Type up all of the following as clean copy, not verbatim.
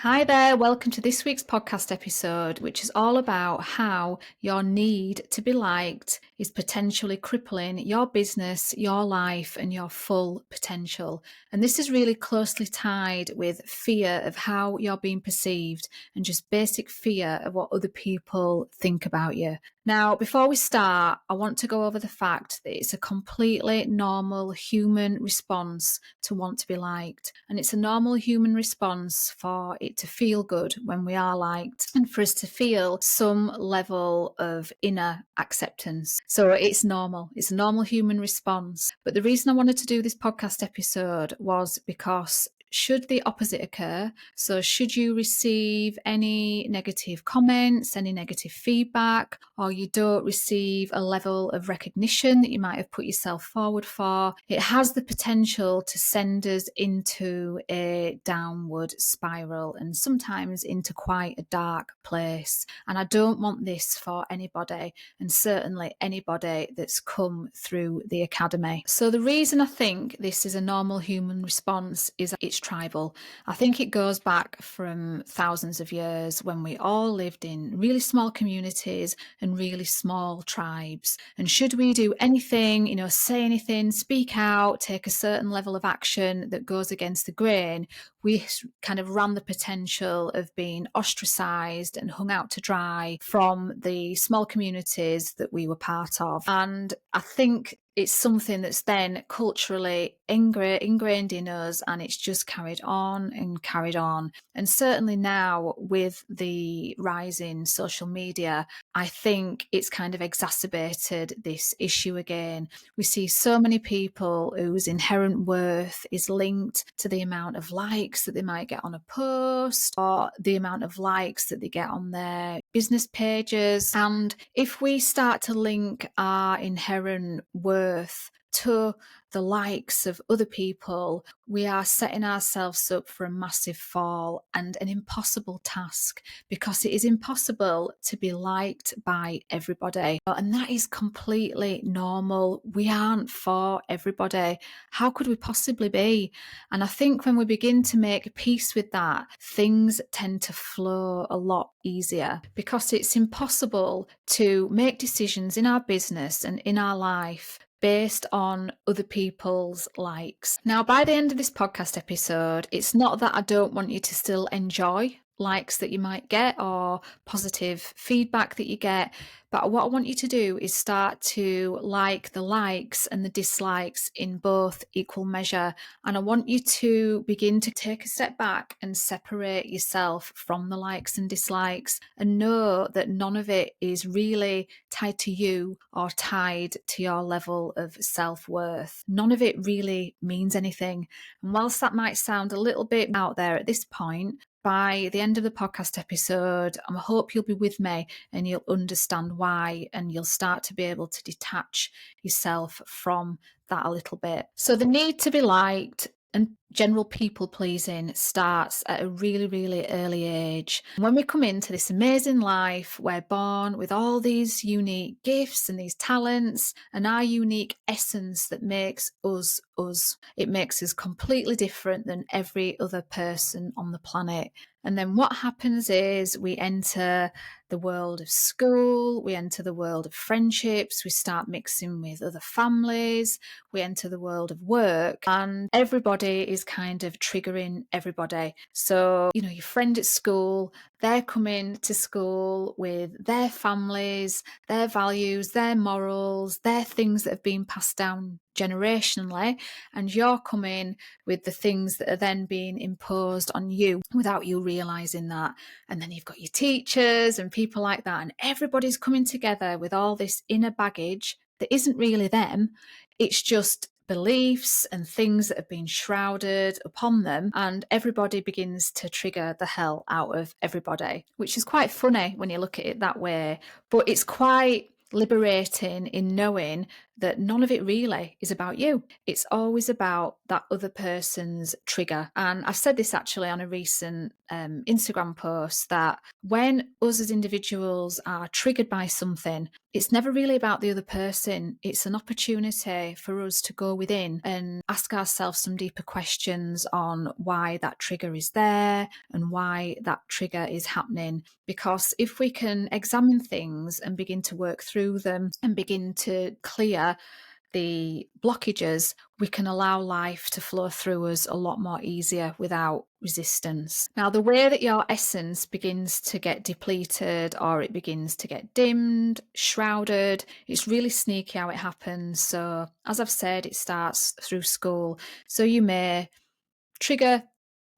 Hi there, welcome to this week's podcast episode, which is all about how your need to be liked is potentially crippling your business, your life, and your full potential. And this is really closely tied with fear of how you're being perceived and just basic fear of what other people think about you. Now, before we start, I want to go over the fact that it's a completely normal human response to want to be liked. And it's a normal human response for it to feel good when we are liked and for us to feel some level of inner acceptance. So it's normal. It's a normal human response. But the reason I wanted to do this podcast episode was because should the opposite occur, so should you receive any negative comments, any negative feedback, or you don't receive a level of recognition that you might have put yourself forward for, it has the potential to send us into a downward spiral and sometimes into quite a dark place. And I don't want this for anybody, and certainly anybody that's come through the academy. So the reason I think this is a normal human response is it's tribal. I think it goes back from thousands of years when we all lived in really small communities and really small tribes. And should we do anything, say anything, speak out, take a certain level of action that goes against the grain, we kind of ran the potential of being ostracized and hung out to dry from the small communities that we were part of. And I think it's something that's then culturally ingrained in us, and it's just carried on and carried on. And certainly now with the rise in social media, I think it's kind of exacerbated this issue again. We see so many people whose inherent worth is linked to the amount of likes that they might get on a post or the amount of likes that they get on their business pages. And if we start to link our inherent worth to the likes of other people, we are setting ourselves up for a massive fall and an impossible task, because it is impossible to be liked by everybody. And that is completely normal. We aren't for everybody. How could we possibly be? And I think when we begin to make peace with that, things tend to flow a lot easier, because it's impossible to make decisions in our business and in our life based on other people's likes. Now, by the end of this podcast episode, it's not that I don't want you to still enjoy likes that you might get or positive feedback that you get, but what I want you to do is start to like the likes and the dislikes in both equal measure. And I want you to begin to take a step back and separate yourself from the likes and dislikes, and know that none of it is really tied to you or tied to your level of self-worth. None of it really means anything. And whilst that might sound a little bit out there at this point, by the end of the podcast episode, I hope you'll be with me and you'll understand why, and you'll start to be able to detach yourself from that a little bit. So the need to be liked and general people pleasing starts at a really, really early age. When we come into this amazing life, we're born with all these unique gifts and these talents and our unique essence that makes us us. It makes us completely different than every other person on the planet. And then what happens is we enter the world of school, we enter the world of friendships, we start mixing with other families, we enter the world of work, and everybody is kind of triggering everybody. So, your friend at school, they're coming to school with their families, their values, their morals, their things that have been passed down generationally, and you're coming with the things that are then being imposed on you without you realizing that. And then you've got your teachers and people like that, and everybody's coming together with all this inner baggage that isn't really them. It's just beliefs and things that have been shrouded upon them, and everybody begins to trigger the hell out of everybody, which is quite funny when you look at it that way. But it's quite liberating in knowing that none of it really is about you. It's always about that other person's trigger. And I've said this actually on a recent Instagram post, that when us as individuals are triggered by something, it's never really about the other person. It's an opportunity for us to go within and ask ourselves some deeper questions on why that trigger is there and why that trigger is happening. Because if we can examine things and begin to work through them and begin to clear the blockages, we can allow life to flow through us a lot more easier without resistance. Now, the way that your essence begins to get depleted or it begins to get dimmed, shrouded, it's really sneaky how it happens. So, as I've said, it starts through school. So you may trigger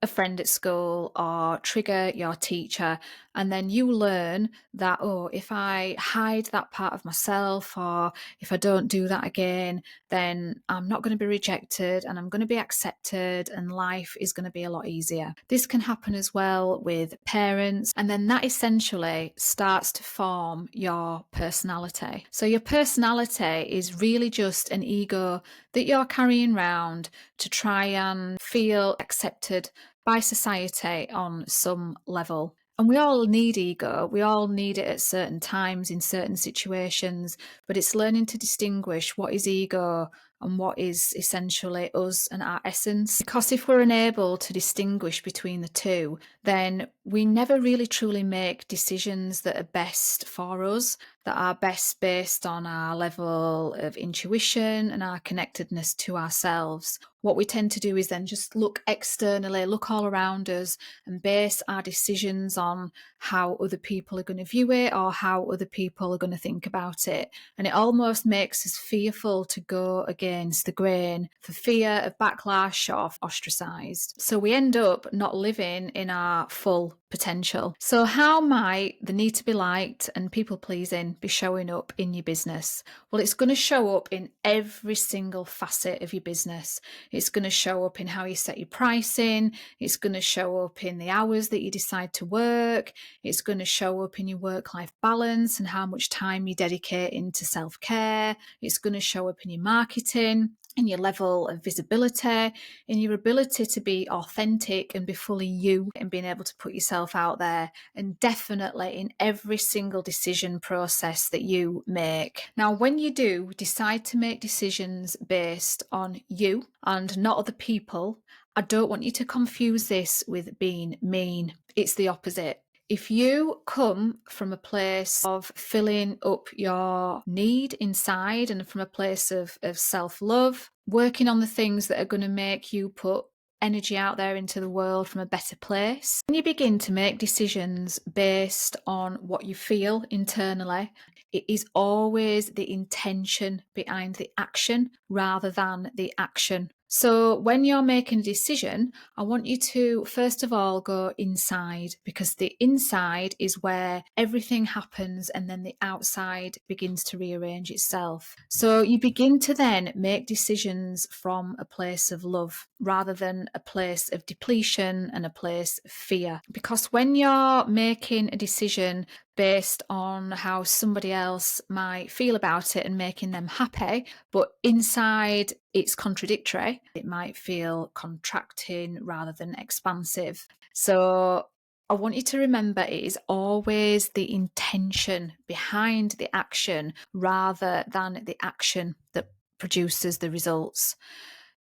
a friend at school or trigger your teacher, and then you learn that, oh, if I hide that part of myself or if I don't do that again, then I'm not going to be rejected and I'm going to be accepted and life is going to be a lot easier. This can happen as well with parents, and then that essentially starts to form your personality. So your personality is really just an ego that you're carrying around to try and feel accepted by society on some level. And we all need ego. We all need it at certain times in certain situations, but it's learning to distinguish what is ego and what is essentially us and our essence. Because if we're unable to distinguish between the two, then we never really truly make decisions that are best for us, that are best based on our level of intuition and our connectedness to ourselves. What we tend to do is then just look externally, look all around us, and base our decisions on how other people are going to view it or how other people are going to think about it. And it almost makes us fearful to go against the grain for fear of backlash or ostracized. So we end up not living in our full potential. So how might the need to be liked and people pleasing be showing up in your business? Well, it's going to show up in every single facet of your business. It's going to show up in how you set your pricing. It's going to show up in the hours that you decide to work. It's going to show up in your work-life balance and how much time you dedicate into self-care. It's going to show up in your marketing, in your level of visibility, in your ability to be authentic and be fully you and being able to put yourself out there, and definitely in every single decision process that you make. Now, when you do decide to make decisions based on you and not other people, I don't want you to confuse this with being mean. It's the opposite. If you come from a place of filling up your need inside and from a place of self-love, working on the things that are going to make you put energy out there into the world from a better place, when you begin to make decisions based on what you feel internally, it is always the intention behind the action rather than the action. So when you're making a decision, I want you to first of all go inside, because the inside is where everything happens and then the outside begins to rearrange itself. So you begin to then make decisions from a place of love rather than a place of depletion and a place of fear. Because when you're making a decision based on how somebody else might feel about it and making them happy, but inside it's contradictory, it might feel contracting rather than expansive. So I want you to remember it is always the intention behind the action rather than the action that produces the results.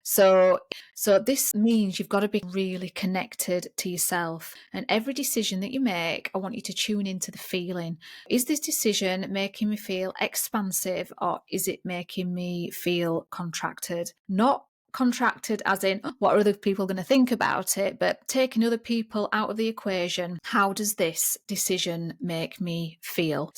So this means you've got to be really connected to yourself. And every decision that you make, I want you to tune into the feeling. Is this decision making me feel expansive or is it making me feel contracted? Not contracted as in what are other people going to think about it, but taking other people out of the equation. How does this decision make me feel?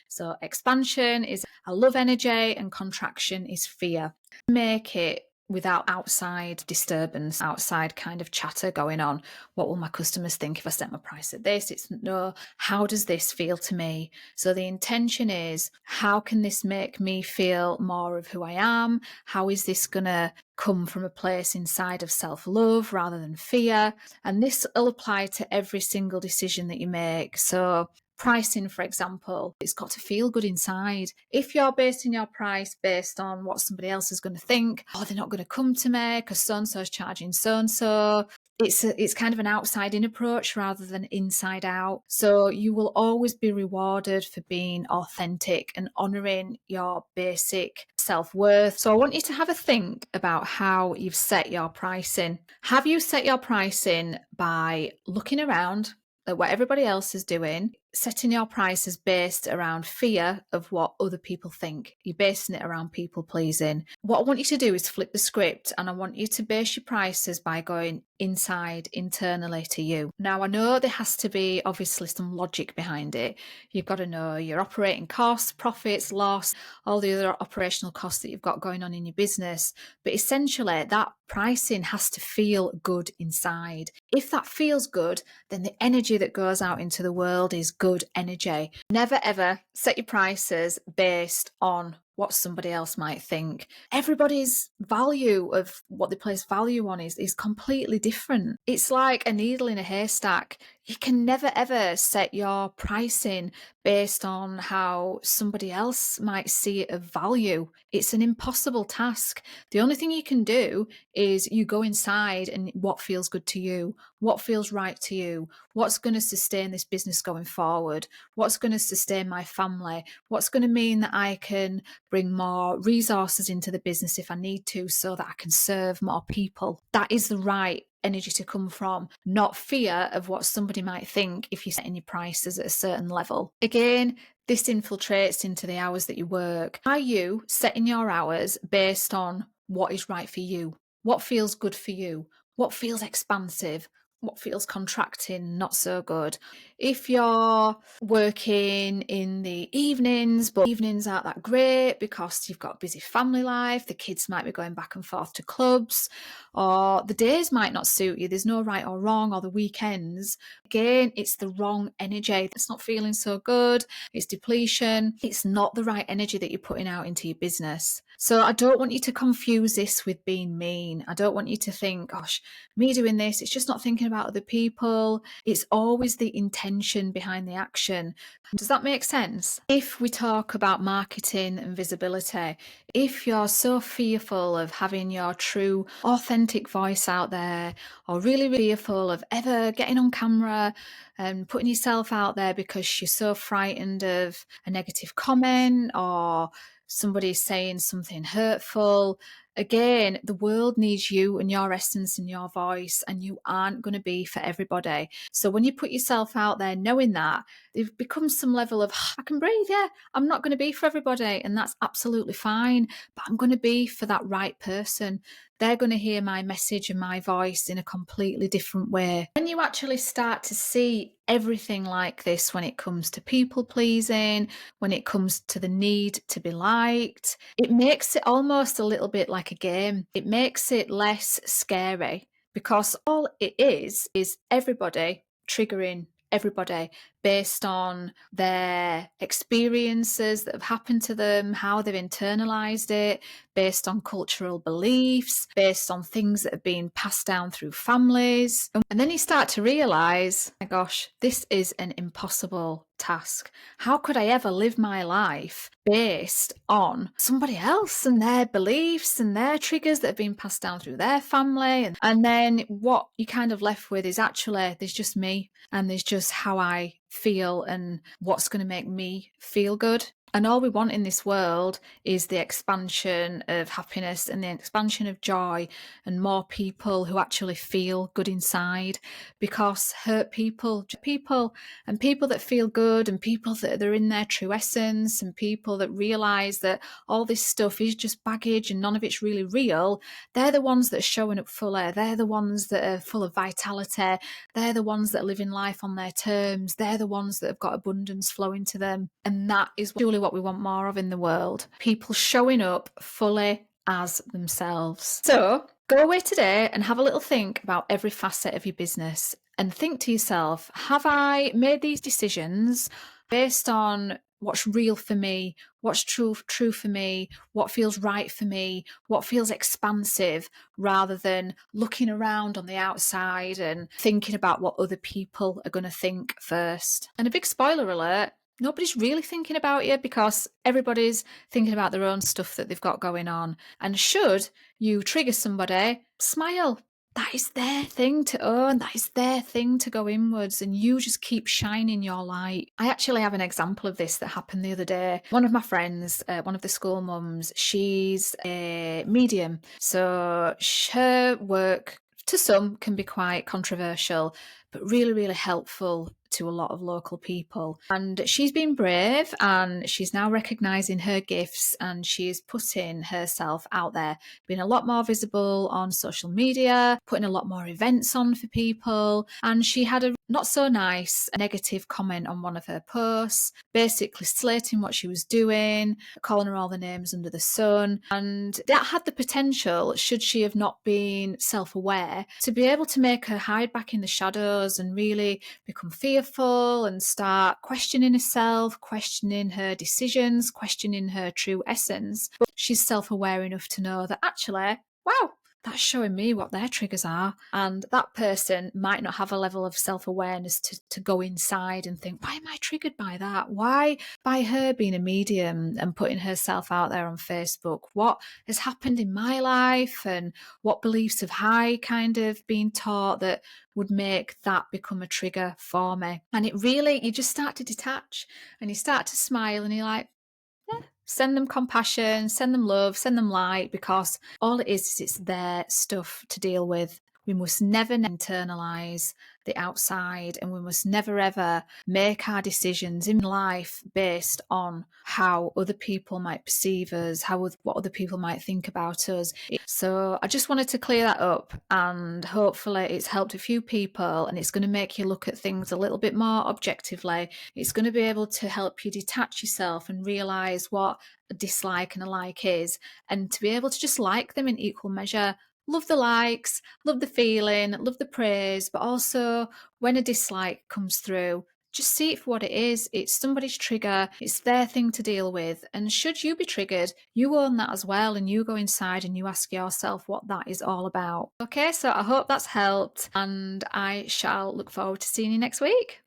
So expansion is I love energy and contraction is fear. Make it without outside disturbance, outside kind of chatter going on. What will my customers think if I set my price at this? It's no, how does this feel to me? So the intention is, how can this make me feel more of who I am? How is this going to come from a place inside of self-love rather than fear? And this will apply to every single decision that you make. So Pricing, for example, it's got to feel good inside. If you're basing your price based on what somebody else is going to think, oh, they're not going to come to me because so-and-so's charging so-and-so, it's kind of an outside-in approach rather than inside out. So you will always be rewarded for being authentic and honouring your basic self-worth. So I want you to have a think about how you've set your pricing. Have you set your pricing by looking around at what everybody else is doing, setting your prices based around fear of what other people think? You're basing it around people pleasing. What I want you to do is flip the script, and I want you to base your prices by going inside, internally to you. Now, I know there has to be obviously some logic behind it. You've got to know your operating costs, profits, loss, all the other operational costs that you've got going on in your business. But essentially, that pricing has to feel good inside. If that feels good, then the energy that goes out into the world is good energy. Never ever set your prices based on what somebody else might think. Everybody's value of what they place value on is completely different. It's like a needle in a haystack. You can never ever set your pricing based on how somebody else might see it of value. It's an impossible task. The only thing you can do is you go inside and what feels good to you, what feels right to you, what's going to sustain this business going forward, what's going to sustain my family, what's going to mean that I can bring more resources into the business if I need to so that I can serve more people. That is the right energy to come from, not fear of what somebody might think if you're setting your prices at a certain level. Again, this infiltrates into the hours that you work. Are you setting your hours based on what is right for you? What feels good for you? What feels expansive? What feels contracting, not so good? If you're working in the evenings, but evenings aren't that great because you've got a busy family life, the kids might be going back and forth to clubs, or the days might not suit you, there's no right or wrong, or the weekends, again, it's the wrong energy. It's not feeling so good, it's depletion, it's not the right energy that you're putting out into your business. So I don't want you to confuse this with being mean. I don't want you to think, gosh, me doing this, it's just not thinking about other people. It's always the intention behind the action. Does that make sense? If we talk about marketing and visibility, if you're so fearful of having your true, authentic voice out there, or really fearful of ever getting on camera and putting yourself out there because you're so frightened of a negative comment or somebody saying something hurtful, again, the world needs you and your essence and your voice, and you aren't going to be for everybody. So when you put yourself out there knowing that, it becomes some level of, I can breathe, yeah, I'm not going to be for everybody, and that's absolutely fine, but I'm going to be for that right person. They're going to hear my message and my voice in a completely different way. When you actually start to see everything like this, when it comes to people pleasing, when it comes to the need to be liked, it makes it almost a little bit like a game. It makes it less scary because all it is everybody triggering everybody based on their experiences that have happened to them, how they've internalized it, based on cultural beliefs, based on things that have been passed down through families. And then you start to realize, my gosh, this is an impossible task. How could I ever live my life based on somebody else and their beliefs and their triggers that have been passed down through their family? And then what you're kind of left with is actually there's just me, and there's just how I feel and what's going to make me feel good. And all we want in this world is the expansion of happiness and the expansion of joy and more people who actually feel good inside, because hurt people and people that feel good and people that are in their true essence and people that realize that all this stuff is just baggage and none of it's really real, they're the ones that are showing up fully. They're the ones that are full of vitality. They're the ones that are living life on their terms. They're the ones that have got abundance flowing to them. And that is truly what we want more of in the world. People showing up fully as themselves. So go away today and have a little think about every facet of your business and think to yourself, have I made these decisions based on what's real for me, what's true for me, what feels right for me, what feels expansive, rather than looking around on the outside and thinking about what other people are going to think first. And a big spoiler alert, nobody's really thinking about you, because everybody's thinking about their own stuff that they've got going on. And should you trigger somebody, smile. That is their thing to own. That is their thing to go inwards, and you just keep shining your light. I actually have an example of this that happened the other day. One of my friends, one of the school mums, she's a medium. So her work to some can be quite controversial, but really, really helpful to a lot of local people. And she's been brave, and she's now recognising her gifts, and she's putting herself out there, being a lot more visible on social media, putting a lot more events on for people. And she had a not so nice negative comment on one of her posts, basically slating what she was doing, calling her all the names under the sun. And that had the potential, should she have not been self-aware, to be able to make her hide back in the shadows and really become fearful and start questioning herself, questioning her decisions, questioning her true essence. But she's self-aware enough to know that actually, wow, that's showing me what their triggers are. And that person might not have a level of self-awareness to go inside and think, why am I triggered by that? Why, by her being a medium and putting herself out there on Facebook, what has happened in my life and what beliefs have I kind of been taught that would make that become a trigger for me? And it really, you just start to detach and you start to smile and you're like, yeah, send them compassion, send them love, send them light, because all it is it's their stuff to deal with. We must never internalize the outside, and we must never ever make our decisions in life based on how other people might perceive us, what other people might think about us. So I just wanted to clear that up, and hopefully it's helped a few people, and it's going to make you look at things a little bit more objectively. It's going to be able to help you detach yourself and realize what a dislike and a like is, and to be able to just like them in equal measure. Love the likes, love the feeling, love the praise, but also when a dislike comes through, just see it for what it is. It's somebody's trigger. It's their thing to deal with. And should you be triggered, you own that as well, and you go inside and you ask yourself what that is all about. Okay, so I hope that's helped, and I shall look forward to seeing you next week.